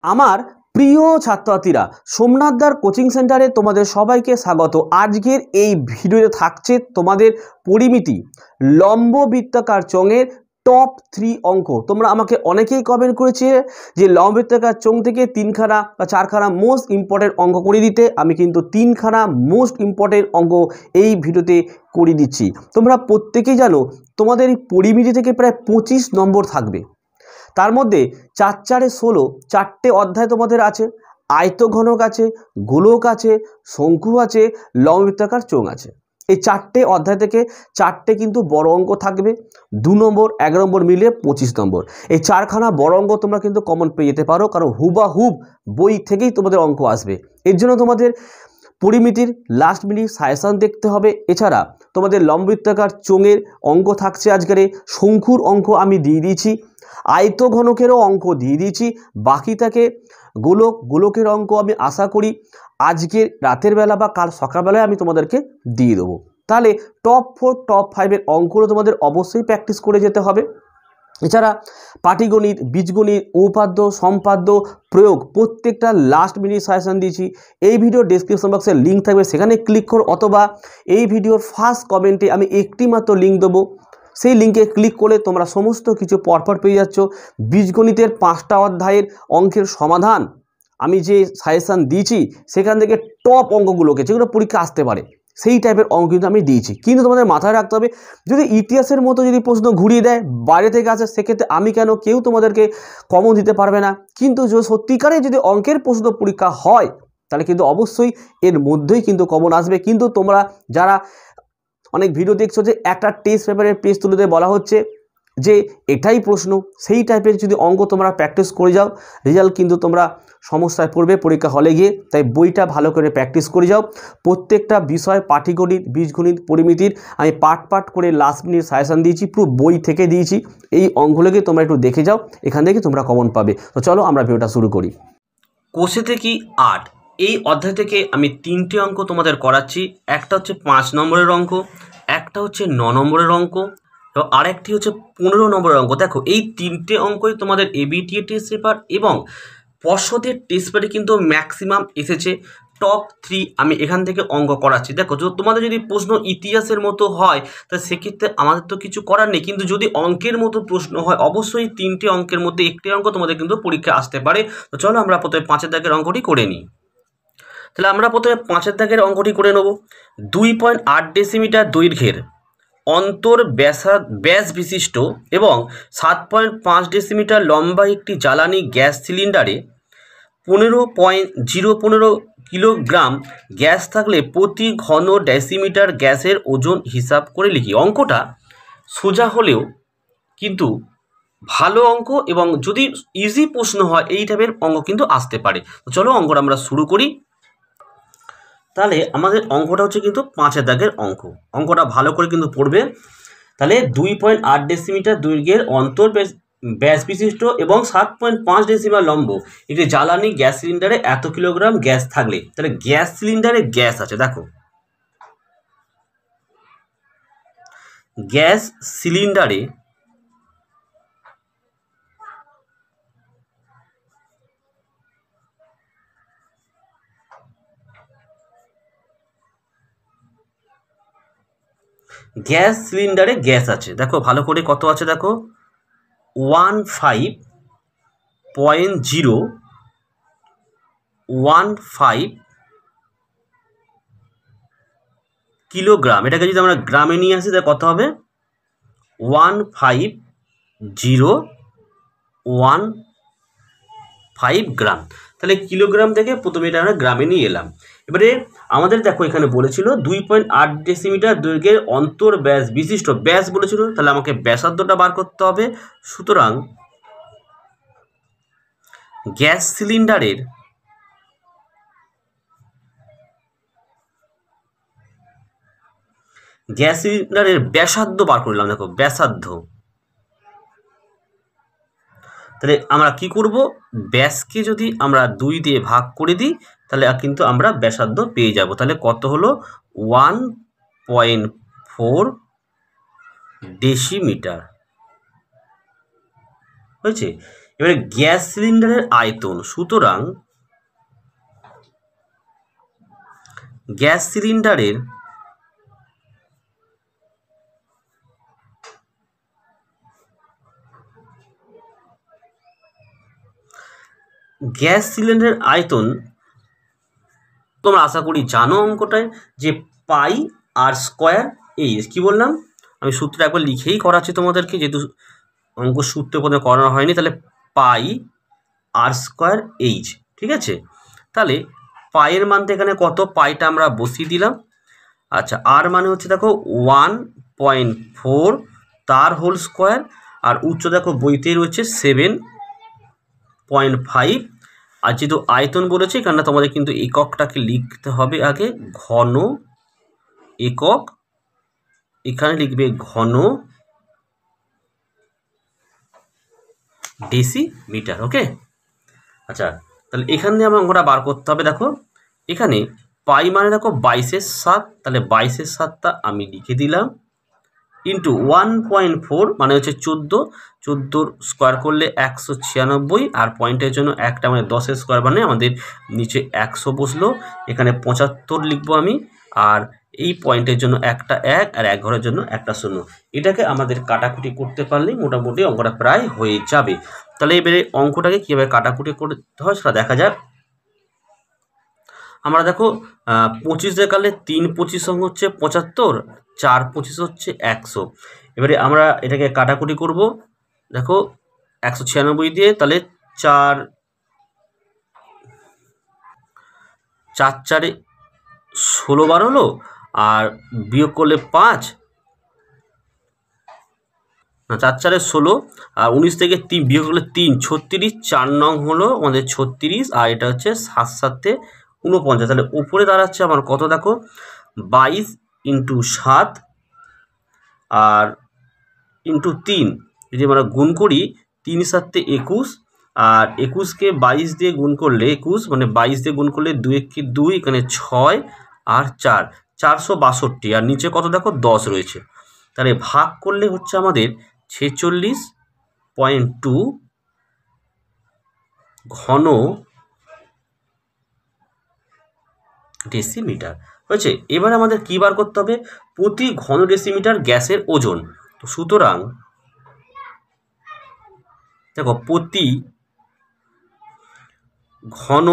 আমার প্রিয় ছাত্রছাত্রীরা, সোমনাথদার কোচিং সেন্টারে তোমাদের সবাইকে স্বাগত। আজকের এই ভিডিওতে থাকছে তোমাদের পরিমিতি লম্ব বৃত্তাকার চোঙের টপ 3 অঙ্ক। তোমরা আমাকে অনেকেই কমেন্ট করেছে যে লম্ব বৃত্তাকার চোঙ থেকে 3খানা বা 4খানা মোস্ট ইম্পর্টেন্ট অঙ্ক করে দিতে। আমি কিন্তু 3খানা মোস্ট ইম্পর্টেন্ট অঙ্ক এই ভিডিওতে করে দিচ্ছি। তোমরা প্রত্যেকেই জানো তোমাদের এই পরিমিতি থেকে প্রায় 25 নম্বর থাকবে। তার মধ্যে 4 4 16 4টে অধ্যায় তোমাদের আছে। আয়তঘনক আছে, গোলক আছে, শঙ্কু আছে, লম্ব বৃত্তাকার চোঙ আছে। এই 4টে অধ্যায় থেকে 4টে কিন্তু বড় অঙ্ক থাকবে। 2 নম্বর 1 নম্বর মিলিয়ে 25 নম্বর। এই 4খানা বড় অঙ্ক তোমরা কিন্তু কমন পেয়ে যেতে পারো, কারণ হুবাহুব বই থেকেই তোমাদের অঙ্ক আসবে। এর জন্য তোমাদের পরিমিতির লাস্ট মিনিট সাজেশন দেখতে হবে। এছাড়া তোমাদের লম্ব বৃত্তাকার চোঙের অঙ্ক থাকছে, আজকের শঙ্কুর অঙ্ক আমি দিয়ে দিয়েছি, আয়তঘনকেরও অঙ্ক দিয়ে দিয়েছি। বাকি থাকে গোলকের অঙ্ক আমি আশা করি আজকের রাতের বেলা বা কাল সকালবেলায় আমি তোমাদেরকে দিয়ে দেবো। তাহলে টপ 4 টপ 5-এর অঙ্কগুলো তোমাদের অবশ্যই প্র্যাকটিস করে যেতে হবে। এছাড়া পাটিগণিত, বীজগণিত, উপপাদ্য, সম্পাদ্য, প্রয়োগ প্রত্যেকটা লাস্ট মিনিট সাজেশন দিয়েছি। এই ভিডিওর ডেসক্রিপশন বক্সে লিঙ্ক থাকবে, সেখানে ক্লিক করো, অথবা এই ভিডিওর ফার্স্ট কমেন্টে আমি একটি মাত্র লিঙ্ক দেবো, সেই লিঙ্কে ক্লিক করলে তোমরা সমস্ত কিছু পরপর পেয়ে যাচ্ছ। বীজগণিতের 5টা অধ্যায়ের অঙ্কের সমাধান আমি যে সাজেশান দিয়েছি সেখান থেকে টপ অঙ্কগুলোকে, যেগুলো পরীক্ষা আসতে পারে, সেই টাইপের অঙ্ক কিন্তু আমি দিয়েছি। কিন্তু তোমাদের মাথায় রাখতে হবে, যদি ইতিহাসের মতো যদি প্রশ্ন ঘুরিয়ে দেয়, বাইরে থেকে আসে, সেক্ষেত্রে আমি কেন কেউ তোমাদেরকে কমন দিতে পারবে না। কিন্তু যদি সত্যিকারে যদি অঙ্কের প্রশ্ন পরীক্ষা হয়, তাহলে কিন্তু অবশ্যই এর মধ্যেই কিন্তু কমন আসবে। কিন্তু তোমরা যারা অনেক ভিডিও দেখছো যে একটা টেস্ট পেপারের পেজ তুলে দিয়ে বলা হচ্ছে যে এটাই প্রশ্ন, সেই টাইপের যদি অঙ্ক তোমরা প্র্যাকটিস করে যাও, রেজাল্ট কিন্তু তোমরা সমস্যায় পড়বে পরীক্ষা হলে গিয়ে। তাই বইটা ভালো করে প্র্যাকটিস করে যাও। প্রত্যেকটা বিষয়, পাটিগণিত, বীজগণিত, পরিমিতির আমি পার্ট করে লাস্ট মিনিট সাজেশন দিয়েছি, পুরো বই থেকে দিয়েছি। এই অঙ্কগুলোকে তোমরা একটু দেখে যাও, এখান থেকে তোমরা কমন পাবে। তো চলো আমরা ভিডিওটা শুরু করি। কোষে থেকে 8 এই অধ্যায় থেকে আমি 3টে অঙ্ক তোমাদের করাচ্ছি। একটা হচ্ছে 5 নম্বরের অঙ্ক, একটা হচ্ছে 9 নম্বরের অঙ্ক, এবং আরেকটি হচ্ছে 15 নম্বরের অঙ্ক। দেখো এই 3টে অঙ্কই তোমাদের এবিটিএ টেস্ট পেপার এবং পর্ষদের টেস্ট পেপারে কিন্তু ম্যাক্সিমাম এসেছে। টপ 3 আমি এখান থেকে অঙ্ক করাচ্ছি। দেখো তোমাদের যদি প্রশ্ন ইতিহাসের মতো হয় তাহলে সেক্ষেত্রে আমাদের তো কিছু করার নেই, কিন্তু যদি অঙ্কের মতো প্রশ্ন হয় অবশ্যই 3টে অঙ্কের মধ্যে একটি অঙ্ক তোমাদের কিন্তু পরীক্ষা আসতে পারে। তো চলো আমরা প্রথমে 5-এর দাগের অঙ্কটি করে নিই। তাহলে আমরা প্রথমে 5-এর দাগের অঙ্কটি করে নেব। 2.8 ডেসিমিটার দৈর্ঘ্যের অন্তর ব্যাস বিশিষ্ট এবং 7.5 ডেসিমিটার লম্বা একটি জ্বালানি গ্যাস সিলিন্ডারে 15.015 কিলোগ্রাম গ্যাস থাকলে প্রতি ঘন ডেসিমিটার গ্যাসের ওজন হিসাব করে লিখি। অঙ্কটা সোজা হলেও কিন্তু ভালো অঙ্ক, এবং যদি ইজি প্রশ্ন হয় এই টাইপের অঙ্ক কিন্তু আসতে পারে। তো চলো অঙ্কটা আমরা শুরু করি। তাহলে আমাদের অঙ্কটা হচ্ছে কিন্তু 5-এর দাগের অঙ্ক। অঙ্কটা ভালো করে কিন্তু পড়বে। তাহলে 2.8 ডেসিমিটার দৈর্ঘ্যের অন্তর ব্যাস বিশিষ্ট এবং 7.5 ডেসিমিটার লম্ব একটি জ্বালানি গ্যাস সিলিন্ডারে এত কিলোগ্রাম গ্যাস থাকলে, তাহলে গ্যাস সিলিন্ডারে গ্যাস আছে। দেখো গ্যাস সিলিন্ডারে গ্যাস আছে। দেখো ভালো করে কত আছে, দেখো 15.015 কিলোগ্রাম। এটাকে যদি আমরা গ্রামে নিয়ে আসি তাহলে কত হবে? 15015 গ্রাম। তাহলে কিলোগ্রাম থেকে প্রথমে এটা আমরা গ্রামে নিয়ে এলাম। এবারে আমাদের দেখো এখানে বলেছিল 2.8 ডেসিমিটার দৈর্ঘ্যের অন্তর ব্যাস বিশিষ্ট, ব্যাস বলেছিল, তাহলে আমাকে ব্যাসার্ধটা বার করতে হবে। সুতরাং গ্যাস সিলিন্ডারের ব্যাসার্ধ বার করলাম। দেখো ব্যাসার্ধ, তাহলে আমরা কি করব, ব্যাসকে যদি আমরা 2 দিয়ে ভাগ করে দিই তাহলে কিন্তু আমরা ব্যাসার্ধ পেয়ে যাব। তাহলে কত হলো? 1.4 ডেসিমিটার হয়েছে। এবারে গ্যাস সিলিন্ডারের আয়তন, সুতরাং গ্যাস সিলিন্ডারের আয়তন তোমরা আশা করি জানো অঙ্কটায়, যে পাই আর স্কোয়ার এইচ। কি বললাম, আমি সূত্র একবার লিখেই করাচ্ছি তোমাদেরকে, যেহেতু অঙ্ক সূত্র প্রথমে করানো হয়নি। তাহলে পাই আর স্কোয়ার এইচ, ঠিক আছে। তাহলে পাইয়ের মানটা এখানে কত, পাইটা আমরা বসিয়ে দিলাম। আচ্ছা, আর মানে হচ্ছে দেখো 1.4 তার হোল স্কোয়ার, আর উচ্চ দেখো বইতেই রয়েছে 7.5। আর যেহেতু আয়তন বলেছে, এখানে তোমাদের কিন্তু এককটাকে লিখতে হবে আগে, ঘন একক, এখানে লিখবে ঘন ডেসিমিটার। ওকে, আচ্ছা, তাহলে এখান দিয়ে আমার অঙ্কটা বার করতে হবে। দেখো এখানে পাই মানে দেখো 22/7, তাহলে 22/7টা আমি লিখে দিলাম, ইন্টু 1.4 মানে হচ্ছে 14, 14 স্কোয়ার করলে 196, আর পয়েন্টের জন্য একটা মানে 10-এর স্কোয়ার মানে আমাদের নিচে 100 বসলো, এখানে 75 লিখবো আমি, আর এই পয়েন্টের জন্য একটা 1 আর 1 ঘরের জন্য একটা 0। এটাকে আমাদের কাটাকুটি করতে পারলেই মোটামুটি অঙ্কটা প্রায় হয়ে যাবে। তাহলে এবারে অঙ্কটাকে কীভাবে কাটাকুটি করতে হয় সেটা দেখা যাক। আমরা দেখো 25 দেখালে 3×25 হচ্ছে 75, 4×25 হচ্ছে 100। এবারে আমরা এটাকে কাটাকুটি করব। দেখো 196 দিয়ে, তাহলে 4 4 16 বার হলো, আর বিয়োগ করলে 5, না 4 4 16, আর 19 থেকে 3 বিয়োগ করলে 3, 36, 4 নং হলো আমাদের 36, আর এটা হচ্ছে 7 7 49। তাহলে উপরে দাঁড়াচ্ছে আমার কত, দেখো 22 × 7 আর ইন্টু 3, যদি আমরা গুণ করি 3 7 21, আর 21কে 22 দিয়ে গুণ করলে 21, মানে 22 দিয়ে গুণ করলে 2 1 2, এখানে 6 আর 4, 462, আর নিচে কত দেখো 10 রয়েছে। তাহলে ভাগ করলে হচ্ছে আমাদের 46.2 ঘন ডেসিমিটার হয়েছে। এবার আমাদের কী বার করতে হবে, প্রতি ঘন ডেসিমিটার গ্যাসের ওজন। তো সুতরাং দেখো প্রতি ঘন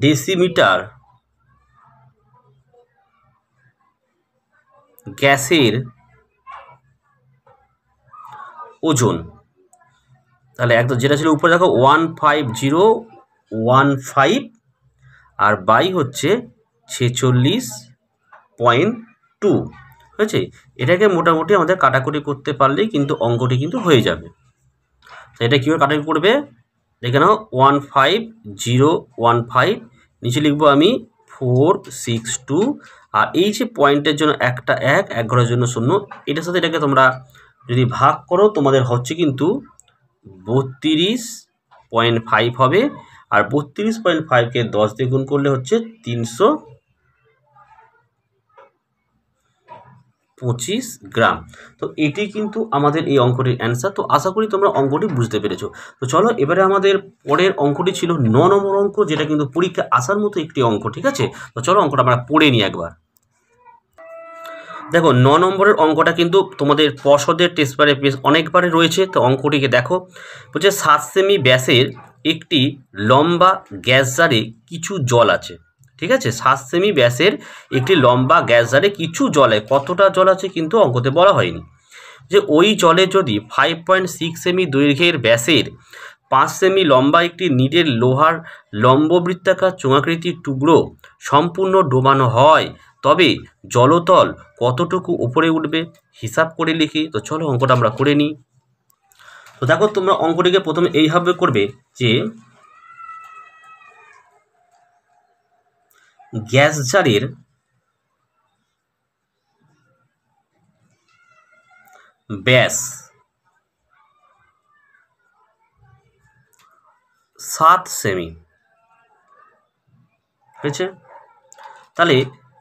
ডেসিমিটার গ্যাসের ওজন, তাহলে একদম যেটা ছিল উপরে দেখো 15015, আর বাই হচ্ছে 46.2 হয়েছে। এটাকে মোটামুটি আমাদের কাটাকুটি করতে পারলেই কিন্তু অঙ্কটি কিন্তু হয়ে যাবে। তো এটা কীভাবে কাটাকুটি করবে দেখে নাও, 15015, নিচে লিখবো আমি 462, আর এই যে পয়েন্টের জন্য একটা 1, 1 ঘরের জন্য 0, এটার সাথে এটাকে তোমরা যদি ভাগ করো তোমাদের হচ্ছে কিন্তু 32.5 হবে, আর 32.5কে 10 দিয়ে গুণ করলে হচ্ছে 325 গ্রাম। তো এটি কিন্তু আমাদের এই অঙ্কটির অ্যান্সার। তো আশা করি তোমরা অঙ্কটি বুঝতে পেরেছো। তো চলো এবারে আমাদের পরের অঙ্কটি ছিল 9 নম্বর অঙ্ক, যেটা কিন্তু পরীক্ষা আসার মতো একটি অঙ্ক, ঠিক আছে। তো চলো অঙ্কটা আমরা পড়ে নিই একবার। দেখো 9 নম্বরের অঙ্কটা কিন্তু তোমাদের পর্ষদের টেস্ট পেপারে বেশ অনেকবারে রয়েছে। তো অঙ্কটিকে দেখো, বলছে 7 সেমি ব্যাসের একটি লম্বা গ্যাস জারে কিছু জল আছে, ঠিক আছে। 7 সেমি ব্যাসের একটি লম্বা গ্যাস জারে কিছু জলে, কতটা জল আছে কিন্তু অঙ্কতে বলা হয়নি। যে ওই জলে যদি 5.6 সেমি দৈর্ঘ্যের ব্যাসের 5 সেমি লম্বা একটি নিডের লোহার লম্ববৃত্তাকার চোঙাকৃতির টুকরো সম্পূর্ণ ডোবানো হয়, তবে জলতল কতটুকু উপরে উঠবে হিসাব করে লিখি। তো চলো অঙ্কটা আমরা করে নিই। তো দেখো তোমরা অঙ্কটিকে প্রথমে এইভাবে করবে, যে গ্যাস জারের ব্যাস 7 সেমি হয়েছে, তাহলে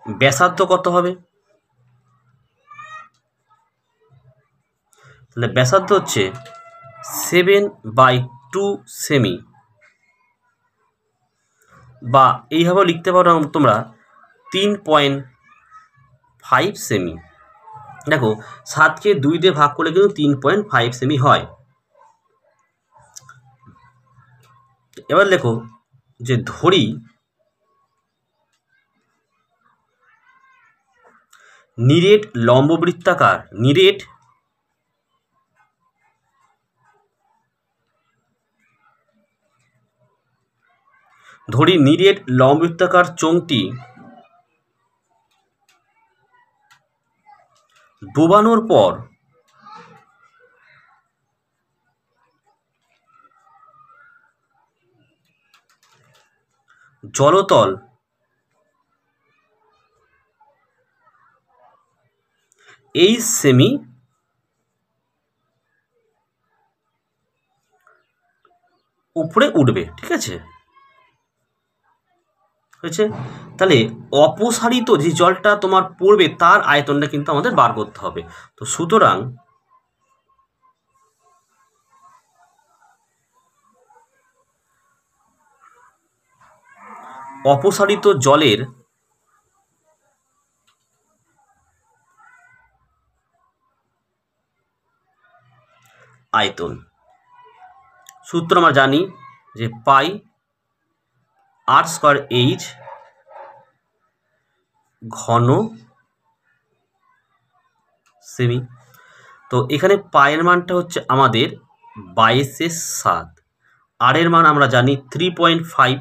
ব্যাসার্ধ কত হবে, তাহলে ব্যাসার্ধ হচ্ছে 7/2 সেমি, বা এইভাবে লিখতে পারো তোমরা 3.5 সেমি। দেখো 7কে 2 দিয়ে ভাগ করলে কিন্তু 3.5 সেমি হয়। এবার দেখো যে ধরি নিরেট লম্ববৃত্তাকার নিরেট লম্ববৃত্তাকার চোঙটি ডোবানোর পর জলতল এই সেমি উপরে উঠবে। ঠিক আছে, হয়েছে। তাহলে অপসারিত যে জলটা তোমার পড়বে তার আয়তনটা কিন্তু আমাদের বার করতে হবে। তো সুতরাং অপসারিত জলের আয়তন সূত্র আমরা জানি যে পাই r²h ঘন সেমি। তো এখানে পায়ের মানটা হচ্ছে আমাদের 22/7, আর এর মান আমরা জানি 3.5,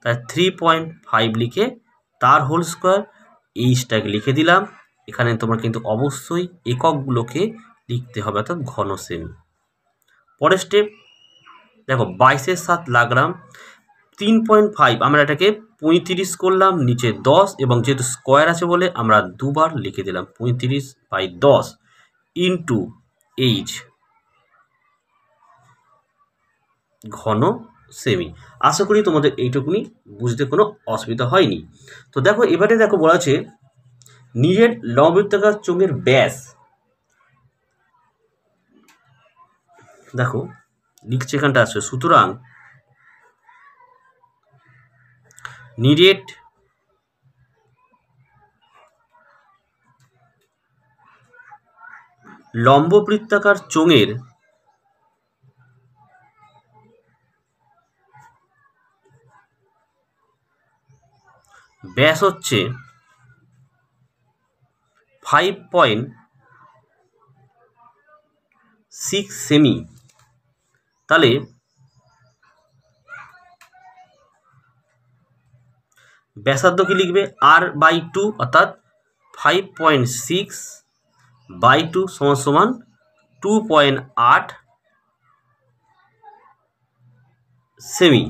তাই 3.5 লিখে তার হোল স্কোয়ার এইচটাকে লিখে দিলাম। এখানে তোমরা কিন্তু অবশ্যই এককগুলোকে লিখতে হবে, অর্থাৎ ঘন সেমি। পরের স্টেপ দেখো 22/7 লাগলাম, 3.5 আমরা এটাকে 35 করলাম, নিচে 10, এবং যেহেতু স্কোয়ার আছে বলে আমরা দুবার লিখে দিলাম 35/10 ইন্টু এইচ ঘন সেমি। আশা করি তোমাদের এইটুকুনি বুঝতে কোনো অসুবিধা হয়নি। তো দেখো এবারে দেখো বলা আছে নিরেট লম্ববৃত্তাকার চোঙের ব্যাস। দেখো লিখছে এখানটা আছে, সুতরাং নিরেট লম্ববৃত্তাকার চোঙের ব্যাস হচ্ছে 5.6 সেমি। তাহলে ব্যাসার্ধ কি লিখবে r/2, অর্থাৎ 5.6/2 সমান 2.8 সেমি।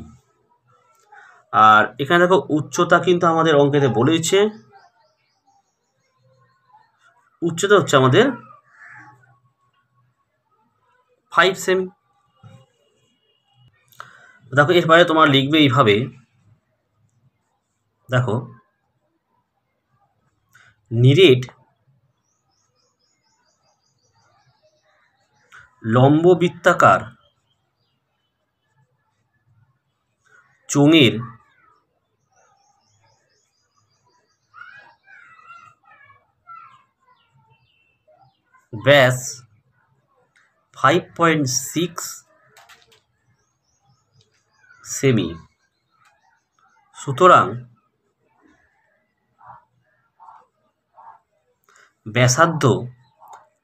আর এখানে দেখো উচ্চতা কিন্তু আমাদের অঙ্কেতে বলেছে, উচ্চতা হচ্ছে আমাদের 5 সেমি। দেখো এরপরে তোমার লিখবে এইভাবে, দেখো নিরেট লম্ববৃত্তাকার চোঙের ব্যাস 5.6 সেমি। সুতরাং ব্যাসার্ধ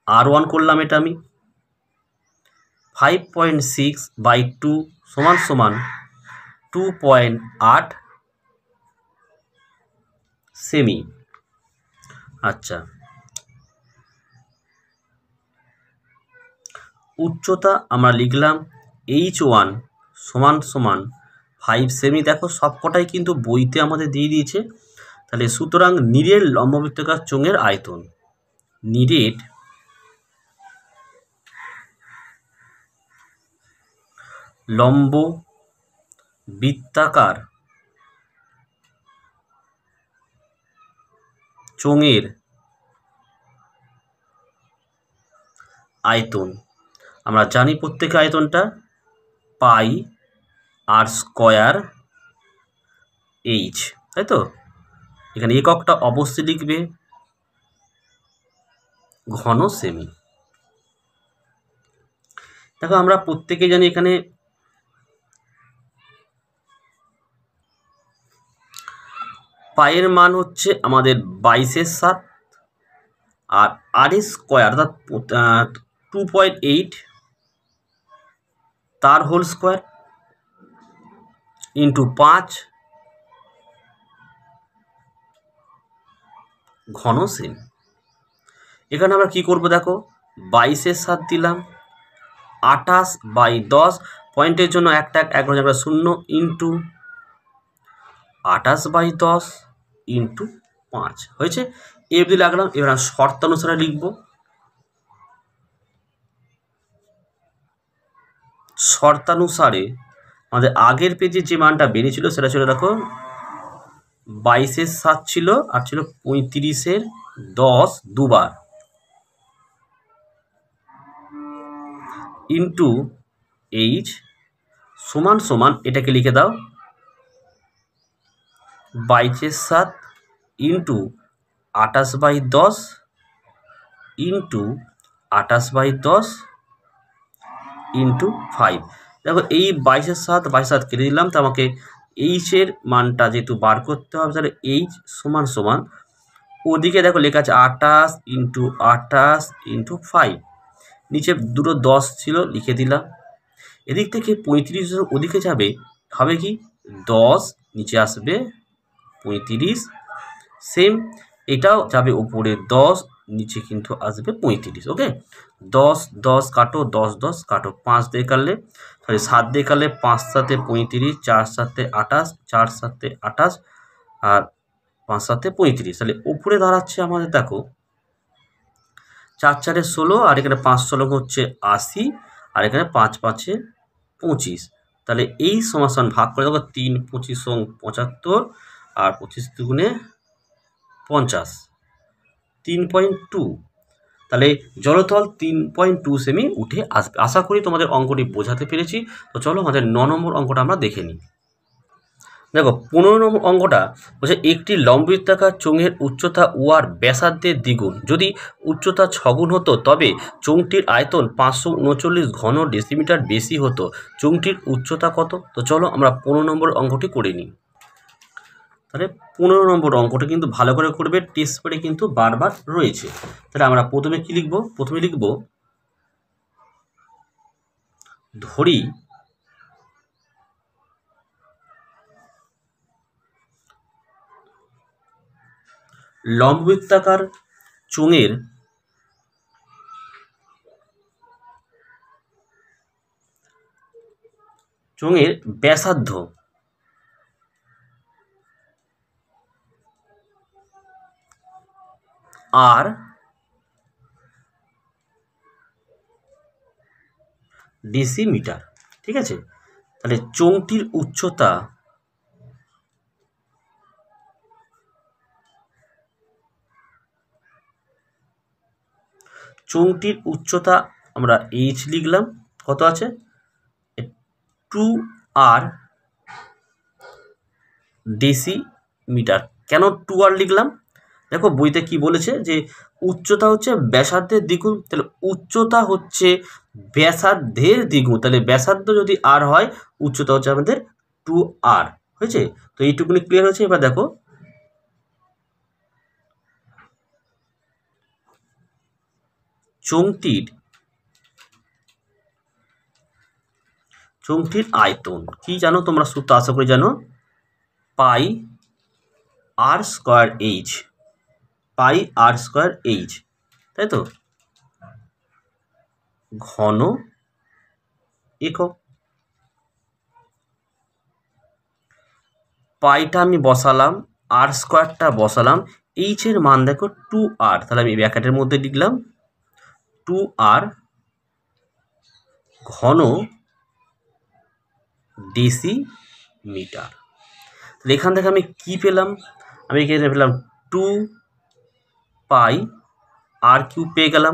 r1 করলাম, এটা আমি 5.6/2 সমান 2.8 সেমি। আচ্ছা, উচ্চতা আমরা লিখলাম h1 সমান 5 সেমি। দেখো সবকটাই কিন্তু বইতে আমাদের দিয়ে দিয়েছে। তাহলে সুতরাং নিরেট লম্ববৃত্তাকার চোঙের আয়তন, নিরেট লম্ববৃত্তাকার চোঙের আয়তন আমরা জানি প্রত্যেক আয়তনটা পাই আর স্কয়ার এইচ, তাই তো। এখানে এককটা অবশ্যই লিখবে ঘন সেমি। দেখো আমরা প্রত্যেকে জানি এখানে পায়ের মান হচ্ছে আমাদের 22/7 আর আর স্কোয়ার অর্থাৎ 2.8 তার হোল স্কোয়ার ইন্টু 5 ঘন সেমি। এখানে আমরা কি করব দেখো, 22/7 দিলাম, 28/10 পয়েন্টের জন্য একটা 0 ইন্টু 28/10 ইন্টু 5 হয়েছে। এ দিয়ে লাগলাম। এবার শর্তানুসারে লিখব। শর্তানুসারে আমাদের আগের পেজে যে মানটা বেরিয়েছিল সেটা ছিল দেখো 22/7 ছিল আর ছিল 35/10 দুবার ইন্টু এইচ সমান সমান এটাকে লিখে দাও 22/7 ইন্টু 28/10 ইন্টু 28/10 ইন্টু 5। দেখো এই 22/7 কেটে দিলাম, তো আমাকে এইচের মানটা যেহেতু বার করতে হবে তাহলে এইচ সমান সমান ওদিকে দেখো লেখা আছে 28 ইন্টু 28 ইন্টু 5, নিচে দুটো 10 ছিল লিখে দিলাম। এদিক থেকে 35 ওদিকে যাবে, হবে কি 10 নিচে আসবে 35, সেম এটাও যাবে উপরে 10 নিচে কিন্তু আসবে 35। ওকে, 10 10 কাটো, 10 10 কাটো, 5 দিয়ে কাটলে 7 দিয়ে কাটলে 5 7 35, 4 7 28, 4 7 28 আর 5 7 35, তাহলে উপরে দাঁড়াচ্ছে আমাদের দেখো 4 4 16 আর এখানে 5 16 হচ্ছে 80 আর এখানে 5 5 25। তাহলে এই সমান ভাগ করে দেখো 3 25 75 আর 25 দুগুণে 50, 3.2। তাহলে জলতল 3.2 সেমি উঠে আসবে। আশা করি তোমাদের অঙ্কটি বোঝাতে পেরেছি। তো চলো আমাদের 9 নম্বর অঙ্কটা আমরা দেখে নিই। দেখো 15 নম্বর অঙ্কটা বলছে একটি লম্ববৃত্তাকার চোঙের উচ্চতা ওয়ার ব্যাসার্ধের দ্বিগুণ। যদি উচ্চতা 6 গুণ হতো তবে চোঙটির আয়তন 539 ঘন ডেসিমিটার বেশি হতো। চোঙটির উচ্চতা কত? তো চলো আমরা 15 নম্বর অঙ্কটি করে নিই। তাহলে 15 নম্বর অঙ্কটা কিন্তু ভালো করে করবে, টেস্ট পেপারে কিন্তু বারবার রয়েছে। তাহলে আমরা প্রথমে কি লিখব? প্রথমে লিখব ধরি লম্ববৃত্তাকার চোঙের ব্যাসার্ধ আর ডেসিমিটার। ঠিক আছে, তাহলে চোঙটির উচ্চতা আমরা এইচ লিখলাম, কত আছে 2r ডেসিমিটার। কেন 2r লিখলাম? দেখো বইতে কি বলেছে যে উচ্চতা হচ্ছে ব্যাসার্ধের দ্বিগুণ, তাহলে উচ্চতা হচ্ছে ব্যাসার্ধের দ্বিগুণ, তাহলে ব্যাসার্ধ যদি আর হয় উচ্চতা হচ্ছে আমাদের 2r। হয়েছে, তো এইটুকুনি ক্লিয়ার হয়েছে। এবার দেখো চোঙটির আয়তন কি জানো তোমরা? সূত্র আশা করি জানো, পাই আর স্কয়ার এইচ, পাই আর স্কয়ার এইচ, তাই তো, ঘন একক। পাইটা আমি বসালাম, আর স্কয়ারটা বসালাম, এইচ এর মান দেখো 2r, তাহলে আমি ব্র্যাকেটের মধ্যে লিখলাম 2r ঘন ডেসিমিটার। তাহলে এখান থেকে আমি কি পেলাম? আমি এখানে পেলাম 2 পাই আর কিউব পেয়ে গেলাম,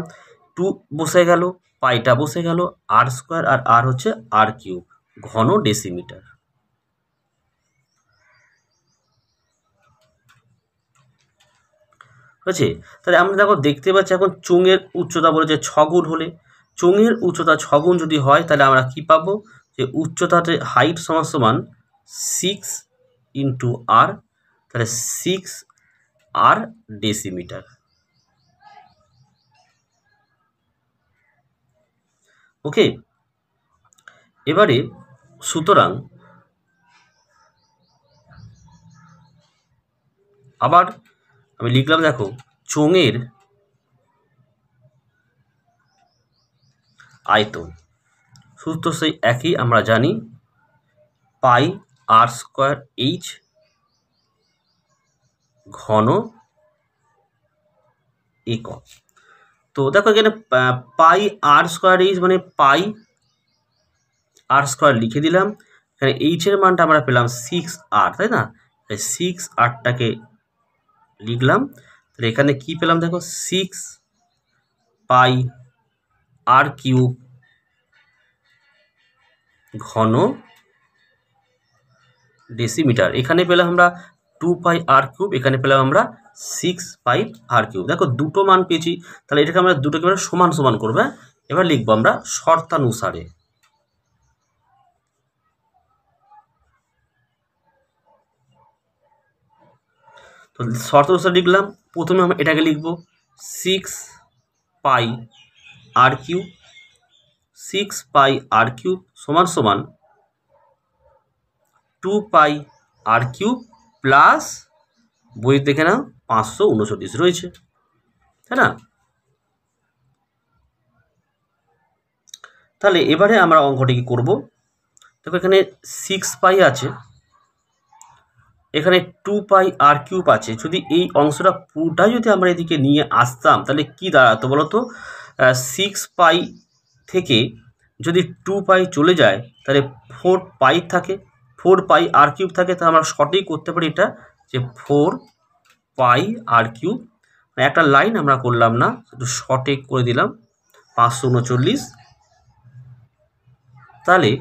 2 বসে গেল, পাইটা বসে গেল, আর স্কোয়ার আর আর হচ্ছে আর কিউব ঘন ডেসিমিটার। হয়েছে? তাহলে আমরা দেখো দেখতে পাচ্ছি এখন চোঙের উচ্চতা বলেছে 6 গুণ হলে, চোঙের উচ্চতা 6 গুণ যদি হয় তাহলে আমরা কি পাবো, যে উচ্চতাতে হাইট সমান সমান 6 ইন্টু আর, তাহলে 6 আর ডেসিমিটার। ওকে, এবারে সুতরাং আবার আমি লিখলাম, দেখো চোঙের আয়তন সূত্র সেই একই, আমরা জানি পাই আর স্কোয়ার এইচ ঘন একক। তো দেখো এখানে পাই আর স্কোয়ার এইচ মানে পাই আর স্কোয়ার লিখে দিলাম, এখানে এইচ এর মানটা আমরা পেলাম 6 আর, তাই না? তাই 6 আরটাকে লিখলাম, তাহলে এখানে কি পেলাম দেখো 6 পাই আর কিউব ঘন ডেসিমিটার। এখানে পেলাম আমরা 2 পাই আর কিউব, এখানে পেলাম আমরা 6 পাই আর কিউব। দেখো দুটো মান পেয়েছি, তাহলে এটাকে আমরা দুটোকে আমরা সমান সমান করবো। এবার লিখবো আমরা শর্তানুসারে। তো শর্তানুসারে লিখলাম, প্রথমে আমরা এটাকে লিখবো 6 পাই আর কিউব, 6 পাই আর কিউব সমান সমান 2 পাই আর কিউব প্লাস বই দেখে নাও 539 রয়েছে, তাই না? তাহলে এবারে আমরা অঙ্কটি কি করবো, দেখো এখানে 6 পাই আছে, এখানে 2 পাই আর কিউব আছে। যদি এই অংশটা পুরোটাই যদি আমরা এদিকে নিয়ে আসতাম তাহলে কি দাঁড়াতো বলো তো, 6 পাই থেকে যদি 2 পাই চলে যায় তাহলে 4 পাই থাকে, 4 পাই আর কিউব থাকে, তাহলে আমরা সঠিক করতে পারি এটা যে 4 পাই আর কিউব। একটা লাইন আমরা করলাম না, একটু সঠিক করে দিলাম 539। তাহলে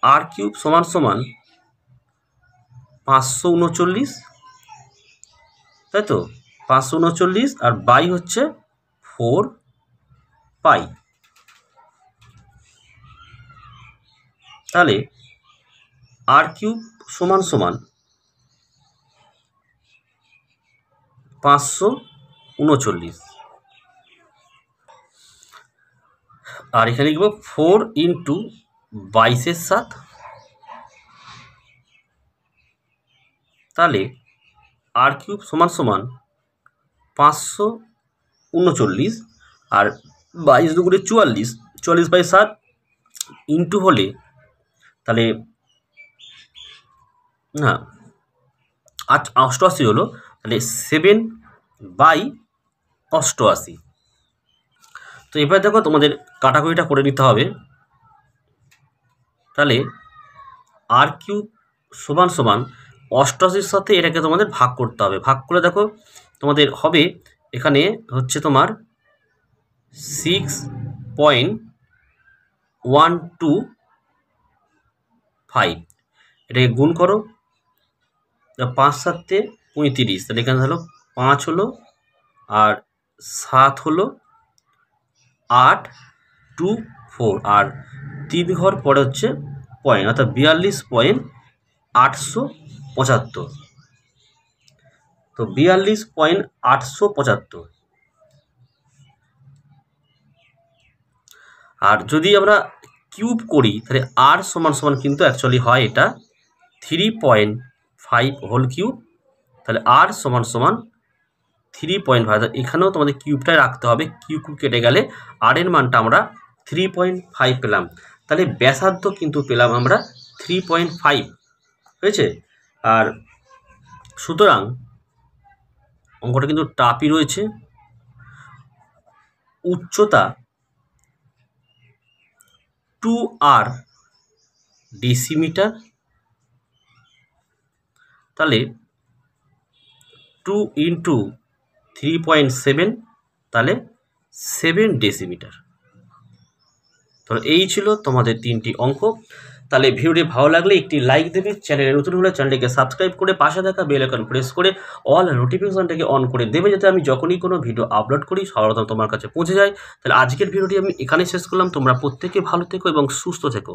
আর কিউব সমান সমান 539, তাই তো 539, আর বাই হচ্ছে 4 পাই। তাহলে আর কিউব সমান সমান 539, আর এখানে লিখব 4 ইন্টু 22/7, তাহলে আর কিউব সমান সমান 539, আর 22 দুগুণে 44, 44/7 ইন্টু হলে তাহলে না 88 হলো, তাহলে 7/88। তো এবার দেখো তোমাদের কাটাকুটিটা করে নিতে হবে। তাহলে আর কিউব সমান সমান 88-র সাথে এটাকে তোমাদের ভাগ করতে হবে। ভাগ করে দেখো তোমাদের হবে এখানে হচ্ছে তোমার 6.125, এটাকে গুণ করো, 5 7 35, তাহলে এখানে হলো 5 হলো আর 7 হলো 8 2 4, আর 3 ঘর পরে হচ্ছে পয়েন্ট, অর্থাৎ 42.875। তো 42.875। আর যদি আমরা কিউব করি তাহলে আর সমান সমান কিন্তু অ্যাকচুয়ালি হয় এটা 3.5 হোল কিউব, তাহলে আর সমান সমান 3.5। এখানেও তোমাদের কিউবটাই রাখতে হবে, কিউব কেটে গেলে আর এর মানটা আমরা 3.5 পেলাম। তাহলে ব্যাসার্ধ কিন্তু পেলাম আমরা 3.5, হয়েছে। আর সুতরাং অঙ্কটা কিন্তু টাপই রয়েছে। উচ্চতা 2r ডেসিমিটার, তাহলে 2 ইন্টু 3.7, তাহলে 7 ডেসিমিটার। তো এই ছিল তোমাদের 3টি অঙ্ক। তাহলে ভিডিওটি ভালো লাগলে একটি লাইক দেবে, চ্যানেলে নতুন হলে চ্যানেলটিকে সাবস্ক্রাইব করে পাশে থাকা বেল আইকন প্রেস করে অল নোটিফিকেশনটাকে অন করে দেবে, যাতে আমি যখনই কোনো ভিডিও আপলোড করি সর্বপ্রথম তোমার কাছে পৌঁছে যায়। তাহলে আজকের ভিডিওটি আমি এখানে শেষ করলাম। তোমরা প্রত্যেকে ভালো থেকো এবং সুস্থ থেকো।